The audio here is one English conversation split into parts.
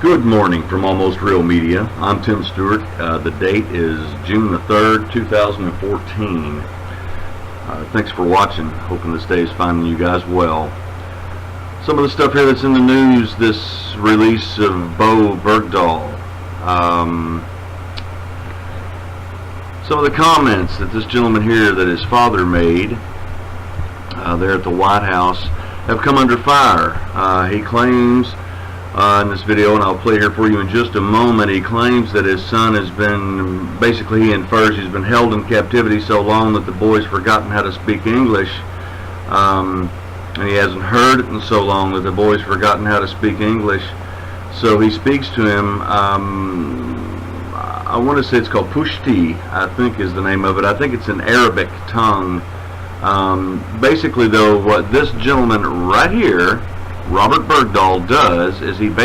Good morning from Almost Real Media. I'm Tim Stewart. The date is June the 3rd, 2014. Thanks for watching. Hoping this day is finding you guys well. Some of the stuff here that's in the news, this release of Beau Bergdahl. Some of the comments that this gentleman here that his father made there at the White House have come under fire. He claims in this video, and I'll play here for you in just a moment, he claims that his son has been, basically he infers he's been held in captivity so long that the boy's forgotten how to speak English, and he hasn't heard it in so long that the boy's forgotten how to speak English. So he speaks to him, I want to say it's called Pushti, I think is the name of it. I think it's an Arabic tongue. Basically though, what this gentleman right here, Robert Bergdahl, does is he's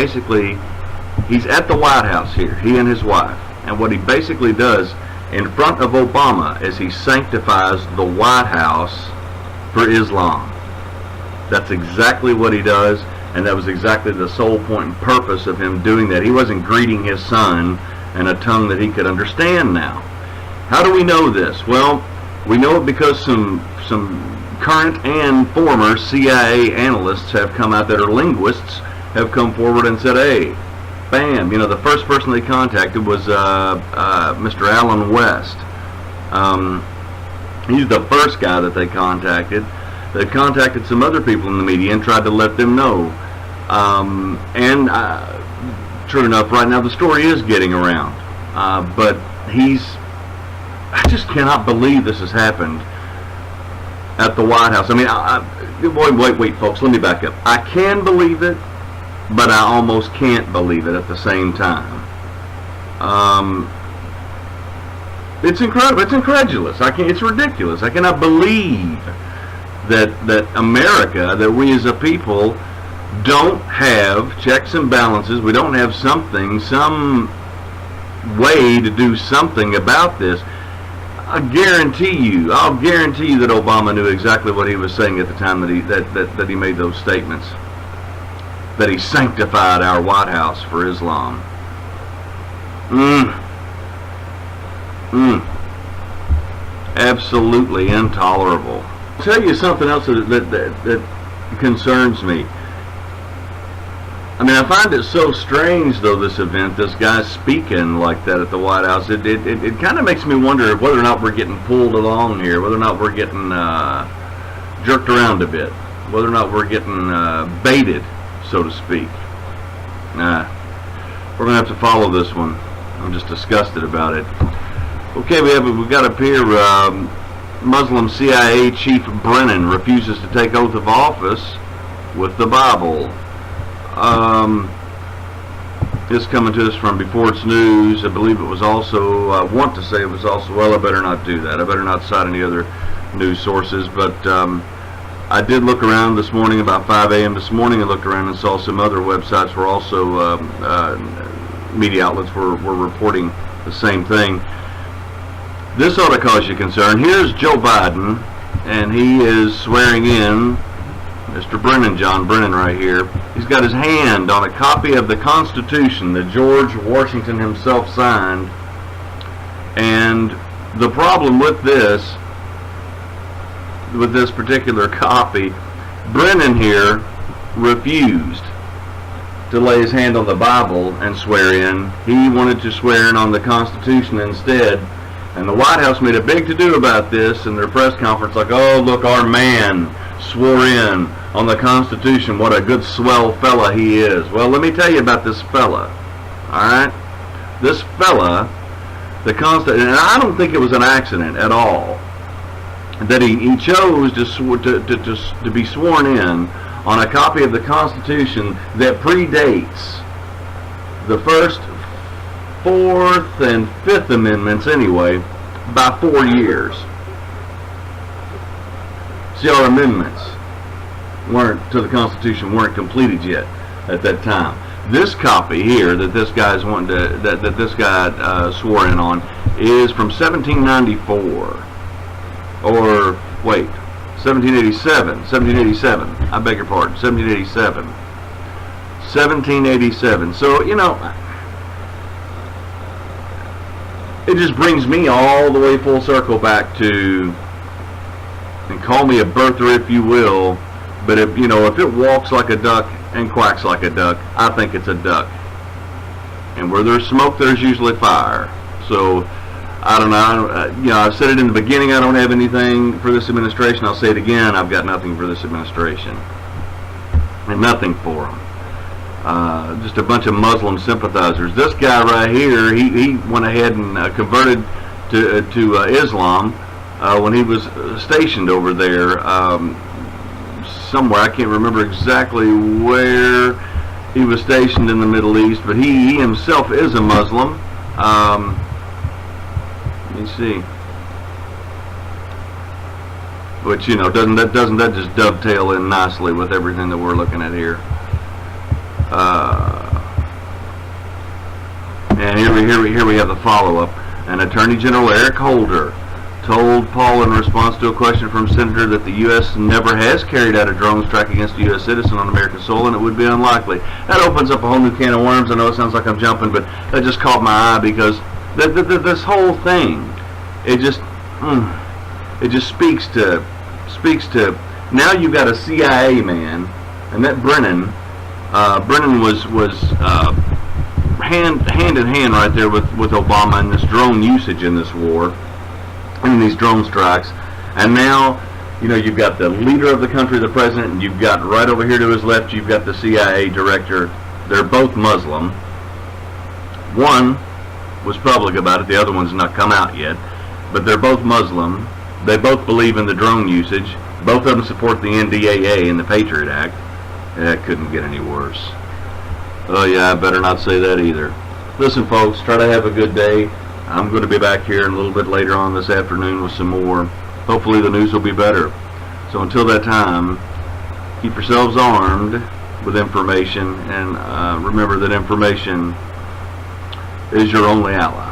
at the White House here, he and his wife, and what he basically does in front of Obama is he sanctifies the White House for Islam. That's exactly what he does, and that was exactly the sole point and purpose of him doing that. He wasn't greeting his son in a tongue that he could understand now. How do we know this? Well, we know it because some current and former CIA analysts have come out that are linguists, have come forward and said, hey, bam, the first person they contacted was Mr. Allen West. He's the first guy that they contacted. They contacted some other people in the media and tried to let them know. True enough, right now the story is getting around. But I just cannot believe this has happened at the White House. I mean, wait, folks, let me back up. I can believe it, but I almost can't believe it at the same time. It's incredible. It's incredulous. It's ridiculous. I cannot believe that America, that we as a people don't have checks and balances. We don't have some way to do something about this. I'll guarantee you that Obama knew exactly what he was saying at the time that he made those statements. That he sanctified our White House for Islam. Absolutely intolerable. I'll tell you something else that concerns me. I mean, I find it so strange, though, this event, this guy speaking like that at the White House. It kind of makes me wonder whether or not we're getting pulled along here, whether or not we're getting jerked around a bit, whether or not we're getting baited, so to speak. We're going to have to follow this one. I'm just disgusted about it. Okay, we've got up here Muslim CIA Chief Brennan refuses to take oath of office with the Bible. This coming to us from Before It's News. I believe it was also, I want to say it was also, well, I better not do that. I better not cite any other news sources, but I did look around this morning, about 5 a.m. this morning, and looked around and saw some other websites were also, media outlets were reporting the same thing. This ought to cause you concern. Here's Joe Biden, and he is swearing in Mr. Brennan, John Brennan right here. He's got his hand on a copy of the Constitution that George Washington himself signed. And the problem with this particular copy, Brennan here refused to lay his hand on the Bible and swear in. He wanted to swear in on the Constitution instead. And the White House made a big to-do about this in their press conference, like, oh, look, our man swore in on the Constitution. What a good swell fella he is. Well, let me tell you about this fella. Alright? This fella, the Constitution, and I don't think it was an accident at all that he chose to be sworn in on a copy of the Constitution that predates the First, Fourth, and Fifth Amendments anyway, by 4 years. See, our amendments to the Constitution weren't completed yet at that time. This copy here that this guy's wanting to, that this guy swore in on is from 1794, or wait, 1787. I beg your pardon, 1787. 1787. So, you know, it just brings me all the way full circle back to, and call me a birther if you will, but if, you know, if it walks like a duck and quacks like a duck, I think it's a duck. And where there's smoke, there's usually fire. So, I don't know, you know, I've said it in the beginning, I don't have anything for this administration. I'll say it again, I've got nothing for this administration. And nothing for them. Just a bunch of Muslim sympathizers. This guy right here, he went ahead and converted to Islam when he was stationed over there somewhere. I can't remember exactly where he was stationed in the Middle East, but he himself is a Muslim. Let me see. Which, you know, doesn't that just dovetail in nicely with everything that we're looking at here? And here we have the follow-up. And Attorney General Eric Holder told Paul in response to a question from Senator that the U.S. never has carried out a drone strike against a U.S. citizen on American soil, and it would be unlikely. That opens up a whole new can of worms. I know it sounds like I'm jumping, but that just caught my eye because this whole thing, it just speaks to now you've got a CIA man, and that Brennan was hand in hand right there with Obama and this drone usage in this war and these drone strikes. And now, you know, you've got the leader of the country, the president, and you've got right over here to his left, you've got the CIA director. They're both Muslim. One was public about it, the other one's not come out yet, but they're both Muslim. They both believe in the drone usage. Both of them support the NDAA and the Patriot Act. That couldn't get any worse. Oh yeah, I better not say that either. Listen folks, try to have a good day. I'm going to be back here a little bit later on this afternoon with some more. Hopefully the news will be better. So until that time, keep yourselves armed with information, and remember that information is your only ally.